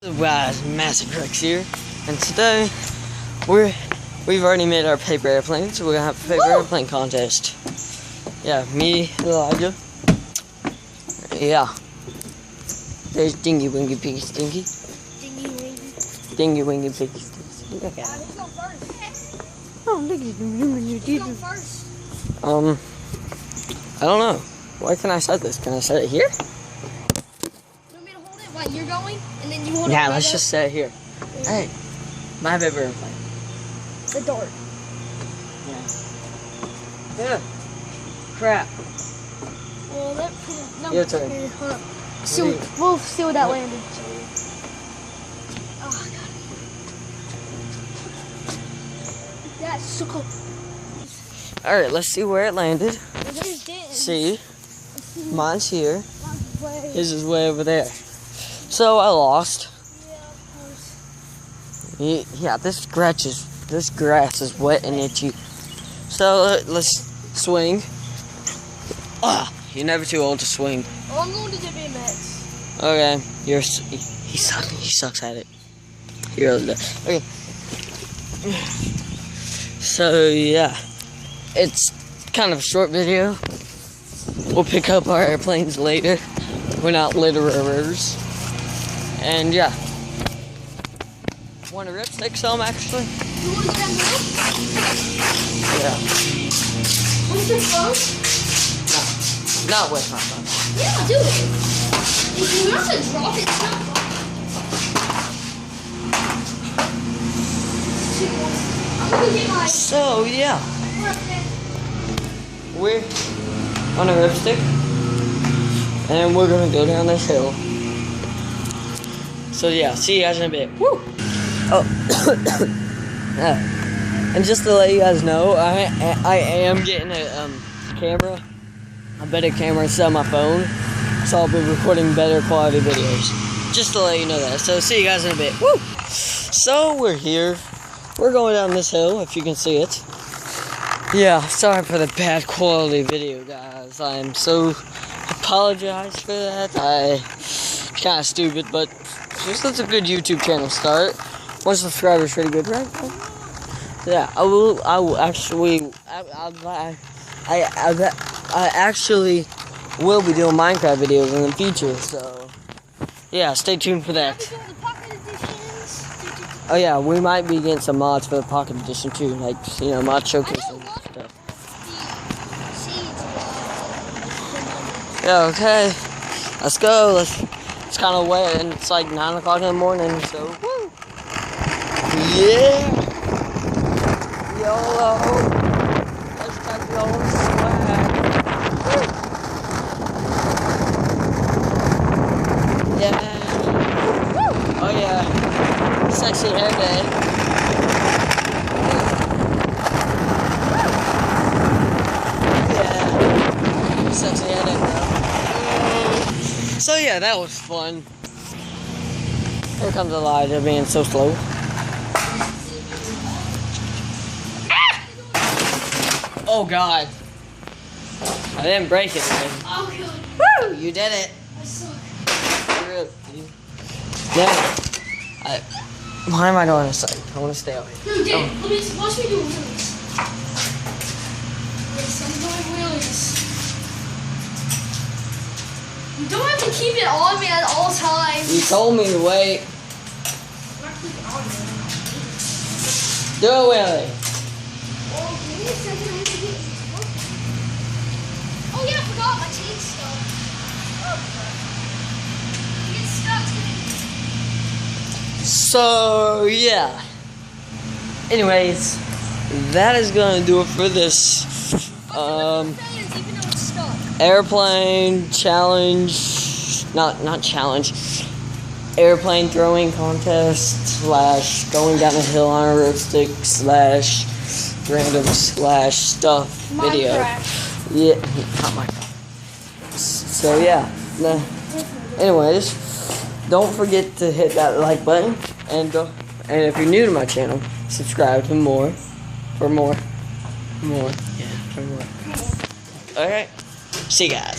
Guys, Massive Rex here, and today we've already made our paper airplane, so we're gonna have a paper airplane contest. Yeah, me, Elijah. Yeah. There's Dingy Wingy Piggy Stinky. Dingy Wingy Piggy Stinky. Look at it. Oh, look at you. I don't know. Where can I set this? Can I set it here? Like you're going, and then you hold it. Yeah, let's just set it here. Hey, my paper airplane. The dart. Yeah. Crap. Well, no. Your turn. Here, hold up. We'll see where that landed. Oh god. That's so cool. All right, let's see where it landed. See, mine's here. His is way over there. So I lost. Yeah, of course. Yeah, this grass is wet and itchy. So let's swing. Ah, you're never too old to swing. Oh, I'm going to WMX. Okay, he sucks at it. He really does. Okay. So yeah, it's kind of a short video. We'll pick up our airplanes later. We're not litterers. And yeah. Want a ripstik some actually? You want to get on Yeah. with your phone? No. Not with my phone. Yeah, do it. If you have to drop it, it's not fun. I'm going to get my... So yeah. We're on a ripstik. And we're gonna go down this hill. So yeah, see you guys in a bit. Woo! Oh, and just to let you guys know, I am getting a camera, a better camera instead of my phone, so I'll be recording better quality videos. Just to let you know that. So see you guys in a bit. Woo! So we're here. We're going down this hill, if you can see it. Yeah, sorry for the bad quality video, guys. I'm so apologize for that. It's kind of stupid, but it's a good YouTube channel start. 1 subscriber is pretty good, right? Yeah, I actually will be doing Minecraft videos in the future, so yeah, stay tuned for that. Oh yeah, we might be getting some mods for the Pocket Edition too, like, you know, mod showcase and stuff. Yeah, okay, let's go. It's kind of wet and it's like 9 o'clock in the morning, so woo! Yeah! YOLO! Let's take the old swag. Woo! Yeah! Woo! Oh yeah! Sexy hair day. Yeah! Sexy hair day, bro. So yeah, that was fun. Here comes Elijah being so slow. Oh god. I didn't break it. Oh good. Woo! You did it. I suck. Yeah. Why am I going this side? I want to stay out here. No, Dad, watch me do wheelies. Yes, I'm doing wheelies. You don't have to keep it on me at all times. You told me to wait. I'm not keeping it on me. Do it, Willie. Well, give me a second. I have to get it working. Oh yeah, I forgot my chain stuck. Oh crap. It gets stuck. So yeah. Anyways, that is gonna do it for this airplane challenge, not challenge, airplane throwing contest / going down a hill on a ripstik / random / stuff video. Yeah, not Minecraft. So yeah. Anyways, don't forget to hit that like button and if you're new to my channel, subscribe for more. Alright. See you guys.